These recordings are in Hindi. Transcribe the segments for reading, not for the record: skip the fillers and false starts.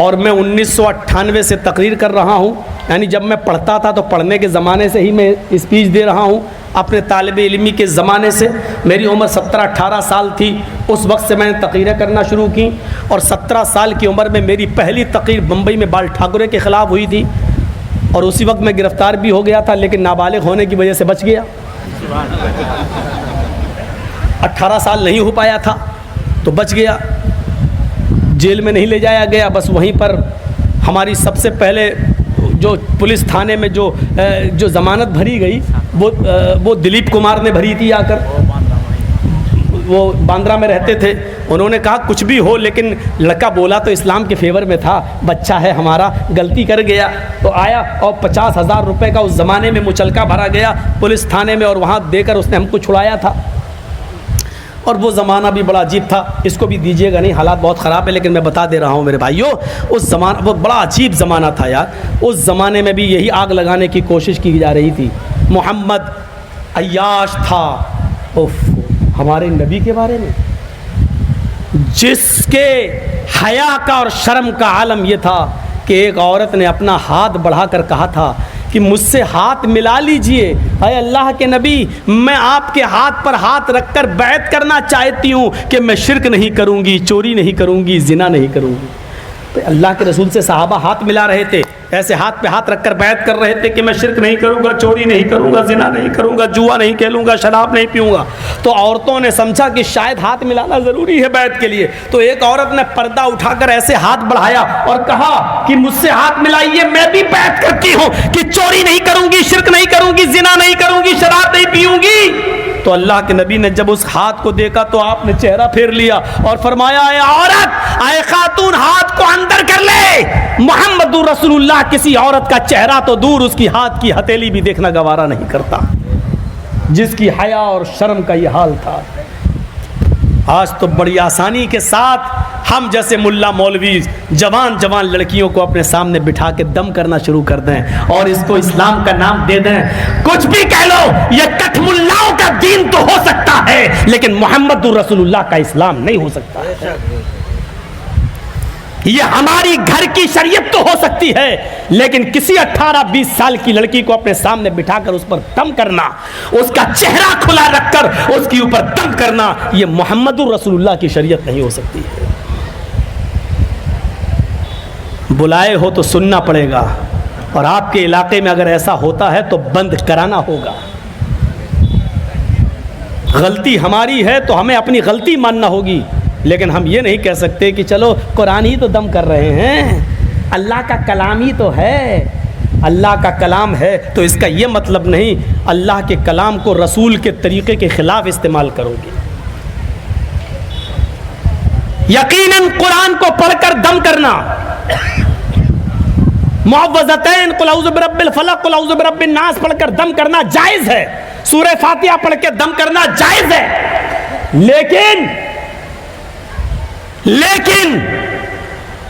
और मैं 1998 से तकरीर कर रहा हूँ, यानी जब मैं पढ़ता था तो पढ़ने के ज़माने से ही मैं स्पीच दे रहा हूँ। अपने तालिबे इल्मी के ज़माने से, मेरी उम्र 17-18 साल थी, उस वक्त से मैंने तकरीरें करना शुरू की। और 17 साल की उम्र में मेरी पहली तकरीर बम्बई में बाल ठाकुरे के ख़िलाफ़ हुई थी, और उसी वक्त मैं गिरफ़्तार भी हो गया था, लेकिन नाबालिग होने की वजह से बच गया। 18 साल नहीं हो पाया था तो बच गया, जेल में नहीं ले जाया गया। बस वहीं पर हमारी सबसे पहले जो पुलिस थाने में जो ज़मानत भरी गई वो दिलीप कुमार ने भरी थी आकर। वो बांद्रा में रहते थे। उन्होंने कहा कुछ भी हो, लेकिन लड़का बोला तो इस्लाम के फेवर में था, बच्चा है हमारा, गलती कर गया। तो आया और 50,000 रुपये का उस ज़माने में मुचलका भरा गया पुलिस थाने में, और वहाँ देकर उसने हमको छुड़ाया था। और वो ज़माना भी बड़ा अजीब था, इसको भी दीजिएगा नहीं, हालात बहुत ख़राब है, लेकिन मैं बता दे रहा हूँ मेरे भाइयों, उस ज़माना वो बड़ा अजीब ज़माना था यार। उस ज़माने में भी यही आग लगाने की कोशिश की जा रही थी। मोहम्मद अय्याश था, उफ, हमारे नबी के बारे में, जिसके हया का और शर्म का आलम ये था कि एक औरत ने अपना हाथ बढ़ाकर कहा था कि मुझसे हाथ मिला लीजिए, अरे अल्लाह के नबी, मैं आपके हाथ पर हाथ रखकर बैत करना चाहती हूँ कि मैं शिरक नहीं करूँगी, चोरी नहीं करूँगी, जिना नहीं करूँगी। तो अल्लाह के रसूल से सहाबा हाथ मिला रहे थे, ऐसे हाथ पे हाथ रखकर बैत कर रहे थे कि मैं शिरक नहीं करूँगा, चोरी नहीं करूँगा, जिना नहीं करूँगा, जुआ नहीं खेलूँगा, शराब नहीं पीऊँगा। तो औरतों ने समझा कि शायद हाथ मिलाना ज़रूरी है बैत के लिए, तो एक औरत ने पर्दा उठाकर ऐसे हाथ बढ़ाया और कहा कि मुझसे हाथ मिलाइए, मैं भी बैत करती हूँ कि चोरी नहीं करूँगी, शिरक नहीं करूँगी, जिना नहीं करूँगी, शराब नहीं पीऊँगी। तो अल्लाह के नबी ने जब उस हाथ को देखा तो आपने चेहरा फेर लिया और फरमाया, ऐ औरत, ऐ खातून, हाथ को अंदर कर ले। मोहम्मदुर रसूलुल्लाह किसी औरत का चेहरा तो दूर, उसकी हाथ की हथेली भी देखना गवारा नहीं करता, जिसकी हया और शर्म का ये हाल था। आज तो बड़ी आसानी के साथ हम जैसे मुल्ला मौलवी जवान जवान लड़कियों को अपने सामने बिठा के दम करना शुरू कर दें और इसको इस्लाम का नाम दे दें। कुछ भी कह लो, ये कठमुल्लाओं का दीन तो हो सकता है, लेकिन मोहम्मदुर रसूलुल्लाह का इस्लाम नहीं हो सकता है। ये हमारी घर की शरीयत तो हो सकती है, लेकिन किसी 18-20 साल की लड़की को अपने सामने बिठाकर उस पर दम करना, उसका चेहरा खुला रखकर उसके ऊपर दम करना, ये मोहम्मदुर रसूलुल्लाह की शरीयत नहीं हो सकती है। बुलाए हो तो सुनना पड़ेगा, और आपके इलाके में अगर ऐसा होता है तो बंद कराना होगा। गलती हमारी है तो हमें अपनी गलती मानना होगी, लेकिन हम ये नहीं कह सकते कि चलो कुरान ही तो दम कर रहे हैं, अल्लाह का कलाम ही तो है। अल्लाह का कलाम है तो इसका ये मतलब नहीं अल्लाह के कलाम को रसूल के तरीक़े के ख़िलाफ़ इस्तेमाल करोगे। यकीनन कुरान को पढ़कर दम करना, मुअव्वज़तैन कुल औज़ु बिरब्बिल फलक कुल औज़ु बिरब्बिन नास पढ़कर दम करना जायज़ है, सूरह फातिहा पढ़ के दम करना जायज़ है, लेकिन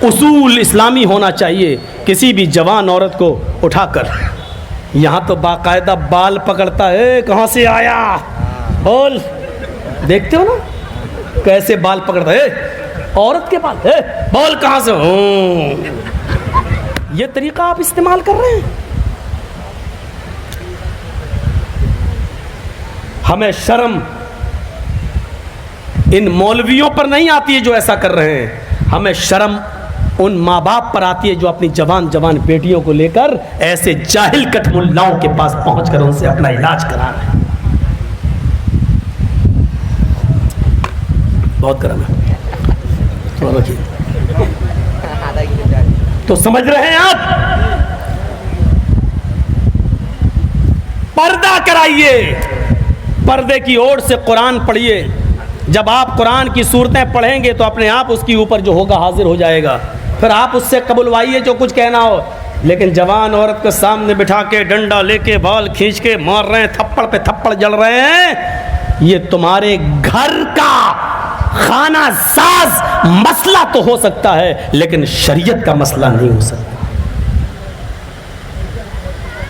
उसूल इस्लामी होना चाहिए। किसी भी जवान औरत को उठाकर, यहाँ तो बाकायदा बाल पकड़ता है, कहाँ से आया बोल, देखते हो ना कैसे बाल पकड़ता है, औरत के बाल है, बोल कहाँ से हो, ये तरीका आप इस्तेमाल कर रहे हैं। हमें शर्म इन मौलवियों पर नहीं आती है जो ऐसा कर रहे हैं, हमें शर्म उन माँ बाप पर आती है जो अपनी जवान जवान बेटियों को लेकर ऐसे जाहिल कठमुल्लाओं के पास पहुंचकर उनसे अपना इलाज करा रहे हैं। बहुत गर्म है तो रखिए, तो समझ रहे हैं आप, पर्दा कराइए, पर्दे की ओर से कुरान पढ़िए। जब आप कुरान की सूरतें पढ़ेंगे तो अपने आप उसके ऊपर जो होगा हाजिर हो जाएगा, फिर आप उससे कबुलवाइए जो कुछ कहना हो। लेकिन जवान औरत को सामने बिठा के डंडा लेके बाल खींच के मार रहे हैं, थप्पड़ पे थप्पड़ जल रहे हैं, ये तुम्हारे घर का खाना साज मसला तो हो सकता है, लेकिन शरीयत का मसला नहीं हो सकता।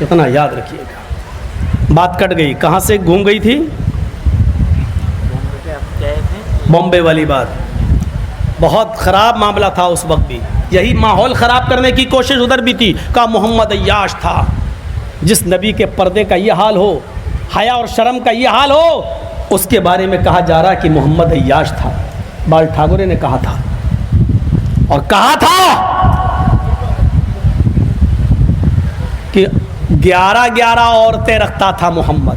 इतना याद रखिएगा। बात कट गई, कहाँ से घूम गई थी, बॉम्बे वाली बात। बहुत ख़राब मामला था उस वक्त भी। यही माहौल ख़राब करने की कोशिश उधर भी थी। कहा मोहम्मद अय्याश था। जिस नबी के पर्दे का ये हाल हो, हया और शर्म का ये हाल हो, उसके बारे में कहा जा रहा कि मोहम्मद अय्याश था। बाल ठाकुरे ने कहा था, और कहा था कि 11 औरतें रखता था मोहम्मद।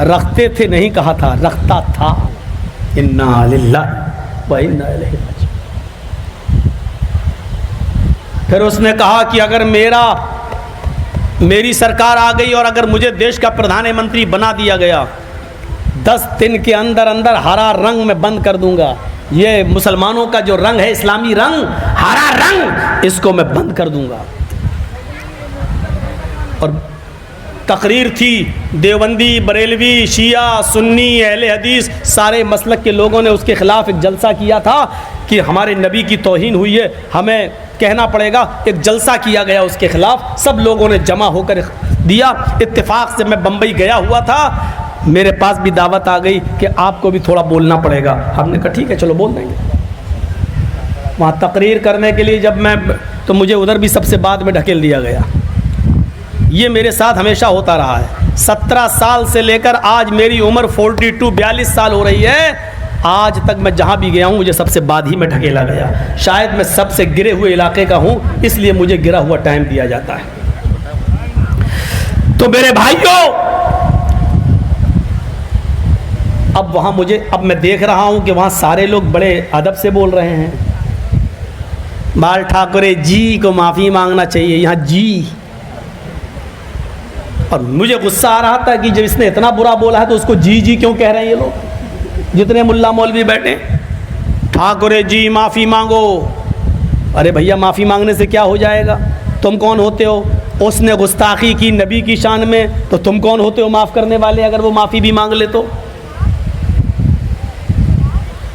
रखते थे नहीं कहा था, रखता था। इन्ना लिल्लाहि व इन्ना इलैहि राजिऊन। फिर उसने कहा कि अगर मेरी सरकार आ गई और अगर मुझे देश का प्रधानमंत्री बना दिया गया, 10 दिन के अंदर अंदर हरा रंग मैं बंद कर दूंगा। ये मुसलमानों का जो रंग है, इस्लामी रंग, हरा रंग, इसको मैं बंद कर दूंगा। और तकरीर थी, देवबंदी, बरेलवी, शिया, सुन्नी, अहले हदीस, सारे मसलक के लोगों ने उसके ख़िलाफ़ एक जलसा किया था कि हमारे नबी की तौहीन हुई है, हमें कहना पड़ेगा। एक जलसा किया गया उसके ख़िलाफ़, सब लोगों ने जमा होकर दिया। इत्तेफाक से मैं बम्बई गया हुआ था, मेरे पास भी दावत आ गई कि आपको भी थोड़ा बोलना पड़ेगा। हमने कहा ठीक है, चलो बोल देंगे। वहाँ तकरीर करने के लिए जब मैं, तो मुझे उधर भी सबसे बाद में ढकेल दिया गया। ये मेरे साथ हमेशा होता रहा है। 17 साल से लेकर आज मेरी उम्र 42 साल हो रही है। आज तक मैं जहाँ भी गया हूँ मुझे सबसे बाद ही में ढकेला गया। शायद मैं सबसे गिरे हुए इलाके का हूँ, इसलिए मुझे गिरा हुआ टाइम दिया जाता है। तो मेरे भाइयों, अब वहाँ अब मैं देख रहा हूँ कि वहाँ सारे लोग बड़े अदब से बोल रहे हैं। बाल ठाकुरे जी को माफ़ी मांगना चाहिए, यहाँ जी। और मुझे गुस्सा आ रहा था कि जब इसने इतना बुरा बोला है तो उसको जी जी क्यों कह रहे हैं ये लोग, जितने मुल्ला मौलवी बैठे। ठाकुरे जी माफ़ी मांगो। अरे भैया, माफ़ी मांगने से क्या हो जाएगा? तुम कौन होते हो? उसने गुस्ताखी की नबी की शान में, तो तुम कौन होते हो माफ़ करने वाले अगर वो माफ़ी भी मांग ले तो?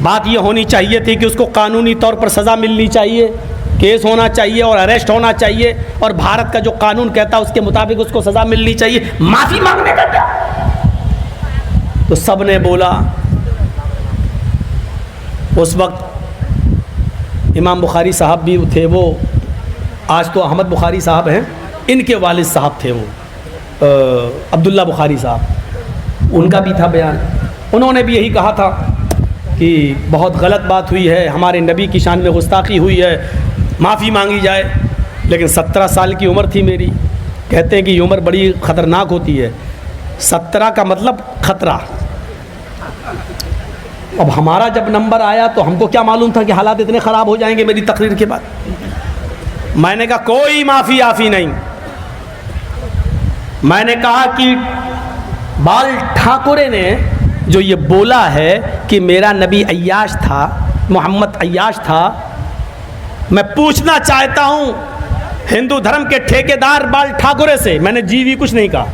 बात ये होनी चाहिए थी कि उसको कानूनी तौर पर सज़ा मिलनी चाहिए, केस होना चाहिए और अरेस्ट होना चाहिए, और भारत का जो कानून कहता है उसके मुताबिक उसको सज़ा मिलनी चाहिए। माफ़ी मांगने का क्या? तो सब ने बोला। उस वक्त इमाम बुखारी साहब भी थे, वो आज तो अहमद बुखारी साहब हैं, इनके वालिद साहब थे वो, अब्दुल्ला बुखारी साहब, उनका भी था बयान। उन्होंने भी यही कहा था कि बहुत गलत बात हुई है, हमारे नबी की शान में गुस्ताखी हुई है, माफ़ी मांगी जाए। लेकिन 17 साल की उम्र थी मेरी। कहते हैं कि ये उम्र बड़ी ख़तरनाक होती है। 17 का मतलब ख़तरा। अब हमारा जब नंबर आया तो हमको क्या मालूम था कि हालात इतने ख़राब हो जाएंगे मेरी तकरीर के बाद। मैंने कहा कोई माफ़ी आफ़ी नहीं। मैंने कहा कि बाल ठाकुरे ने जो ये बोला है कि मेरा नबी अय्याश था, मोहम्मद अय्याश था, मैं पूछना चाहता हूँ हिंदू धर्म के ठेकेदार बाल ठाकुरे से। मैंने जी भी कुछ नहीं कहा।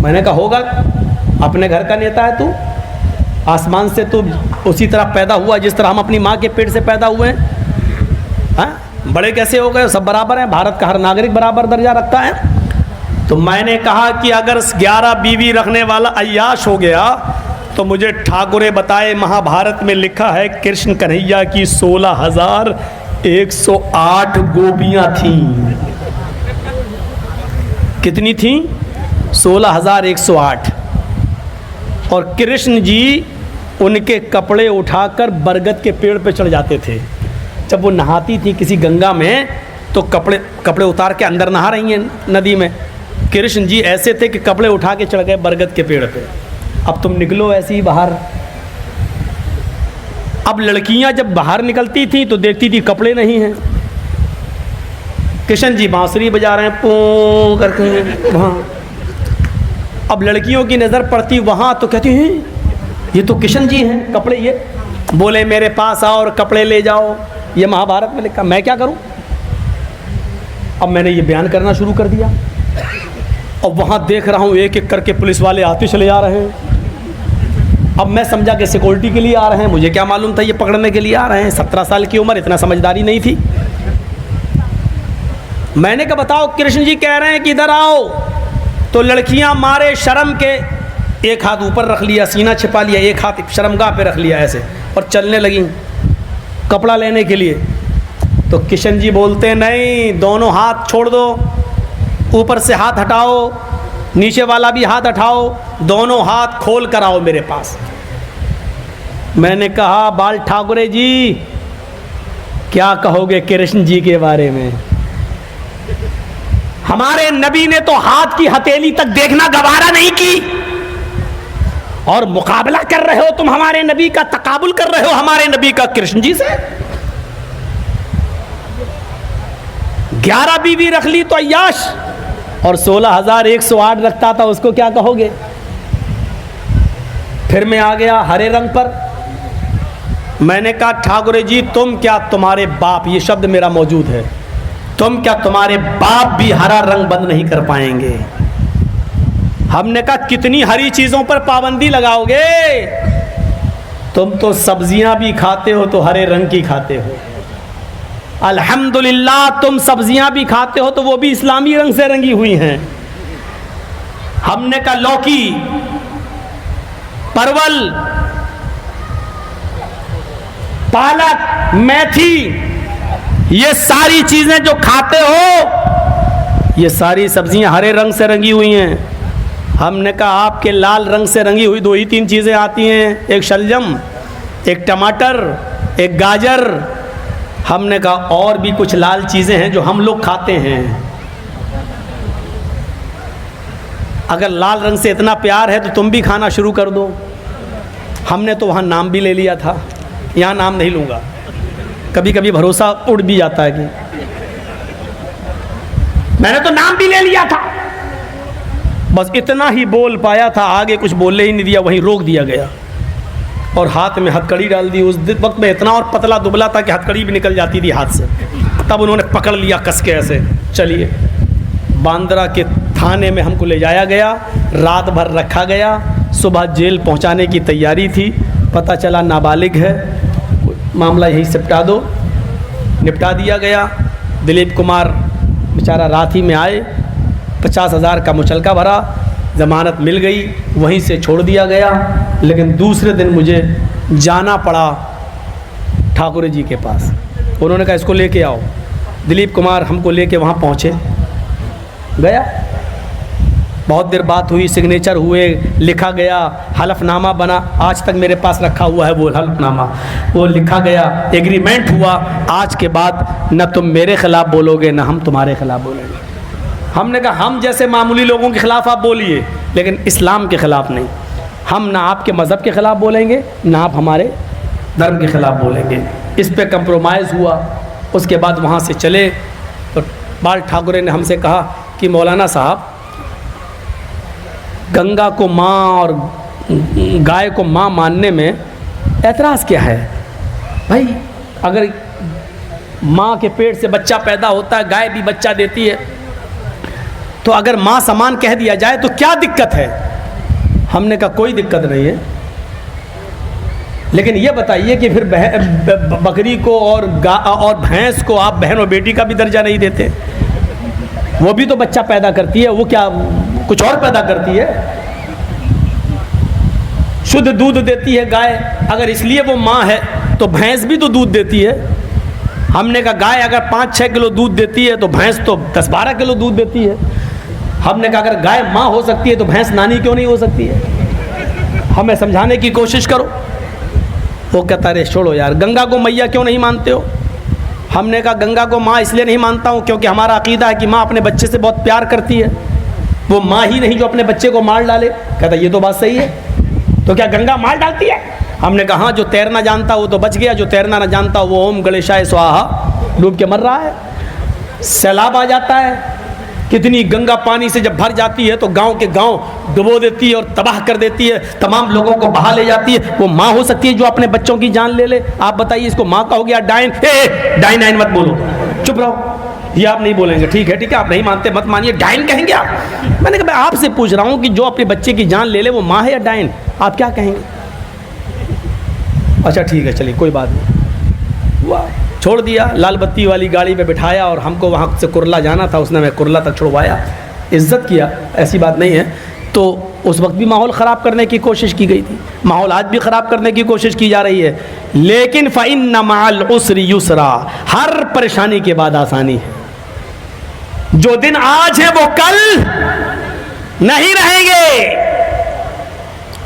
मैंने कहा होगा, अपने घर का नेता है तू, आसमान से तू उसी तरह पैदा हुआ जिस तरह हम अपनी माँ के पेट से पैदा हुए हैं। हाँ, बड़े कैसे हो गए? सब बराबर हैं, भारत का हर नागरिक बराबर दर्जा रखता है। तो मैंने कहा कि अगर 11 बीवी रखने वाला अय्याश हो गया तो मुझे ठाकुरे बताए, महाभारत में लिखा है कृष्ण कन्हैया की 16,108 गोपियाँ थीं। कितनी थीं? 16,108। और कृष्ण जी उनके कपड़े उठाकर बरगद के पेड़ पे चढ़ जाते थे। जब वो नहाती थी किसी गंगा में तो कपड़े उतार के अंदर नहा रही हैं नदी में, कृष्ण जी ऐसे थे कि कपड़े उठा के चढ़ गए बरगद के पेड़ पे। अब तुम निकलो ऐसे ही बाहर। अब लड़कियां जब बाहर निकलती थी तो देखती थी कपड़े नहीं हैं। कृष्ण जी बांसुरी बजा रहे हैं पू करके वहाँ। अब लड़कियों की नज़र पड़ती वहाँ तो कहती हैं ये तो कृष्ण जी हैं, कपड़े ये। बोले मेरे पास आओ और कपड़े ले जाओ, ये महाभारत में लिखा। मैं क्या करूँ? अब मैंने ये बयान करना शुरू कर दिया। और वहाँ देख रहा हूँ एक एक करके पुलिस वाले आते चले जा रहे हैं। अब मैं समझा कि सिक्योरिटी के लिए आ रहे हैं, मुझे क्या मालूम था ये पकड़ने के लिए आ रहे हैं। 17 साल की उम्र, इतना समझदारी नहीं थी। मैंने कहा बताओ, कृष्ण जी कह रहे हैं कि इधर आओ। तो लड़कियां मारे शर्म के एक हाथ ऊपर रख लिया, सीना छिपा लिया, एक हाथ शर्मगाह पे रख लिया ऐसे, और चलने लगी कपड़ा लेने के लिए। तो किशन जी बोलते नहीं, दोनों हाथ छोड़ दो, ऊपर से हाथ हटाओ, नीचे वाला भी हाथ हटाओ, दोनों हाथ खोल कर आओ मेरे पास। मैंने कहा बाल ठाकुरे जी क्या कहोगे कृष्ण जी के बारे में? हमारे नबी ने तो हाथ की हथेली तक देखना गवारा नहीं की, और मुकाबला कर रहे हो तुम हमारे नबी का, तकाबुल कर रहे हो हमारे नबी का कृष्ण जी से। 11 बीवी रख ली तो अय्याश, और 16,108 रखता था, उसको क्या कहोगे? फिर मैं आ गया हरे रंग पर। मैंने कहा ठाकुर जी तुम क्या, तुम्हारे बाप, ये शब्द मेरा मौजूद है, तुम क्या, तुम्हारे बाप भी हरा रंग बंद नहीं कर पाएंगे। हमने कहा कितनी हरी चीजों पर पाबंदी लगाओगे? तुम तो सब्जियां भी खाते हो तो हरे रंग की खाते हो। अल्हम्दुलिल्लाह तुम सब्जियां भी खाते हो तो वो भी इस्लामी रंग से रंगी हुई हैं। हमने कहा लौकी, परवल, पालक, मेथी, ये सारी चीजें जो खाते हो, ये सारी सब्जियां हरे रंग से रंगी हुई हैं। हमने कहा आपके लाल रंग से रंगी हुई 2 ही 3 चीजें आती हैं, एक शलजम, एक टमाटर, एक गाजर। हमने कहा और भी कुछ लाल चीजें हैं जो हम लोग खाते हैं। अगर लाल रंग से इतना प्यार है तो तुम भी खाना शुरू कर दो। हमने तो वहाँ नाम भी ले लिया था, यहाँ नाम नहीं लूँगा, कभी कभी भरोसा उड़ भी जाता है कि मैंने तो नाम भी ले लिया था। बस इतना ही बोल पाया था, आगे कुछ बोलने ही नहीं दिया, वहीं रोक दिया गया और हाथ में हथकड़ी डाल दी। उस वक्त में इतना और पतला दुबला था कि हथकड़ी भी निकल जाती थी हाथ से। तब उन्होंने पकड़ लिया कस के ऐसे, चलिए। बांद्रा के थाने में हमको ले जाया गया, रात भर रखा गया। सुबह जेल पहुंचाने की तैयारी थी, पता चला नाबालिग है, मामला यही सिपटा दो, निपटा दिया गया। दिलीप कुमार बेचारा रात ही में आए, 50,000 का मुचलका भरा, ज़मानत मिल गई, वहीं से छोड़ दिया गया। लेकिन दूसरे दिन मुझे जाना पड़ा ठाकुर जी के पास। उन्होंने कहा इसको लेके आओ। दिलीप कुमार हमको लेके वहाँ पहुँचे, गया, बहुत देर बात हुई, सिग्नेचर हुए, लिखा गया, हलफनामा बना, आज तक मेरे पास रखा हुआ है वो हलफनामा। वो लिखा गया, एग्रीमेंट हुआ, आज के बाद न तुम मेरे खिलाफ बोलोगे न हम तुम्हारे खिलाफ बोलेंगे। हमने कहा हम जैसे मामूली लोगों के खिलाफ आप बोलिए, लेकिन इस्लाम के खिलाफ नहीं। हम ना आपके मज़हब के ख़िलाफ़ बोलेंगे, ना आप हमारे धर्म के ख़िलाफ़ बोलेंगे। इस पे कंप्रोमाइज़ हुआ। उसके बाद वहाँ से चले तो बाल ठाकुरे ने हमसे कहा कि मौलाना साहब, गंगा को माँ और गाय को माँ मानने में ऐतराज़ क्या है? भाई अगर माँ के पेट से बच्चा पैदा होता है, गाय भी बच्चा देती है, तो अगर माँ समान कह दिया जाए तो क्या दिक्कत है? हमने कहा कोई दिक्कत नहीं है, लेकिन ये बताइए कि फिर बकरी को और भैंस को आप बहन और बेटी का भी दर्जा नहीं देते? वो भी तो बच्चा पैदा करती है, वो क्या कुछ और पैदा करती है? शुद्ध दूध देती है गाय, अगर इसलिए वो माँ है तो भैंस भी तो दूध देती है। हमने कहा गाय अगर 5-6 किलो दूध देती है तो भैंस तो 10-12 किलो दूध देती है। हमने कहा अगर गाय माँ हो सकती है तो भैंस नानी क्यों नहीं हो सकती है? हमें समझाने की कोशिश करो। वो कहता रे छोड़ो यार, गंगा को मैया क्यों नहीं मानते हो? हमने कहा गंगा को माँ इसलिए नहीं मानता हूँ क्योंकि हमारा अकीदा है कि माँ अपने बच्चे से बहुत प्यार करती है, वो माँ ही नहीं जो अपने बच्चे को मार डाले। कहता ये तो बात सही है, तो क्या गंगा मार डालती है? हमने कहा हाँ, जो तैरना जानता वो तो बच गया, जो तैरना न जानता वो ओम गणेशाय स्वाहा डूब के मर रहा है। सैलाब आ जाता है, कितनी गंगा पानी से जब भर जाती है तो गांव के गांव डुबो देती है और तबाह कर देती है, तमाम लोगों को बहा ले जाती है। वो माँ हो सकती है जो अपने बच्चों की जान ले ले? आप बताइए, इसको माँ का हो गया डाइन? डाइन आइन मत बोलो, चुप रहो। ये आप नहीं बोलेंगे, ठीक है आप नहीं मानते मत मानिए, डाइन कहेंगे आप? मैंने कहा मैं आपसे पूछ रहा हूँ कि जो अपने बच्चे की जान ले ले वो माँ है या डाइन? आप क्या कहेंगे? अच्छा ठीक है, चलिए कोई बात नहीं। वाह, छोड़ दिया, लाल बत्ती वाली गाड़ी में बिठाया और हमको वहाँ से कुरला जाना था, उसने मैं कुरला तक छुड़वाया, इज़्ज़त किया, ऐसी बात नहीं है। तो उस वक्त भी माहौल ख़राब करने की कोशिश की गई थी, माहौल आज भी ख़राब करने की कोशिश की जा रही है। लेकिन फ़इन्न मअल उसरि युसरा, हर परेशानी के बाद आसानी है। जो दिन आज है वो कल नहीं रहेंगे,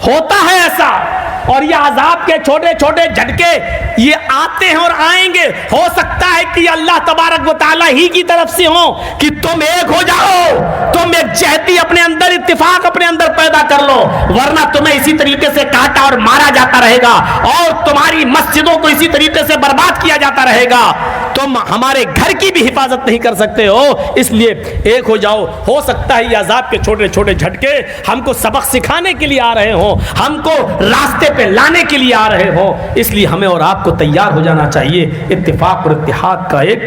होता है ऐसा। और ये अजाब के छोटे छोटे झटके ये आते हैं और आएंगे। हो सकता है कि अल्लाह तबारक व तआला ही की तरफ से हो कि तुम एक हो जाओ, तुम एक जहती अपने अंदर, इत्तिफाक अपने अंदर पैदा कर लो, वरना तुम्हें इसी तरीके से काटा और मारा जाता रहेगा और तुम्हारी मस्जिदों को इसी तरीके से बर्बाद किया जाता रहेगा। तुम हमारे घर की भी हिफाजत नहीं कर सकते हो, इसलिए एक हो जाओ। हो सकता है ये अजाब के छोटे छोटे झटके हमको सबक सिखाने के लिए आ रहे हो, हमको रास्ते पे लाने के लिए आ रहे हो, इसलिए हमें और आपको तैयार हो जाना चाहिए इत्तिफाक और इत्तिहाद का एक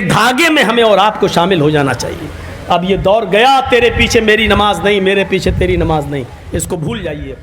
धागे में हमें और आपको शामिल हो जाना चाहिए। अब ये दौर गया, तेरे पीछे मेरी नमाज नहीं, मेरे पीछे तेरी नमाज नहीं, इसको भूल जाइए।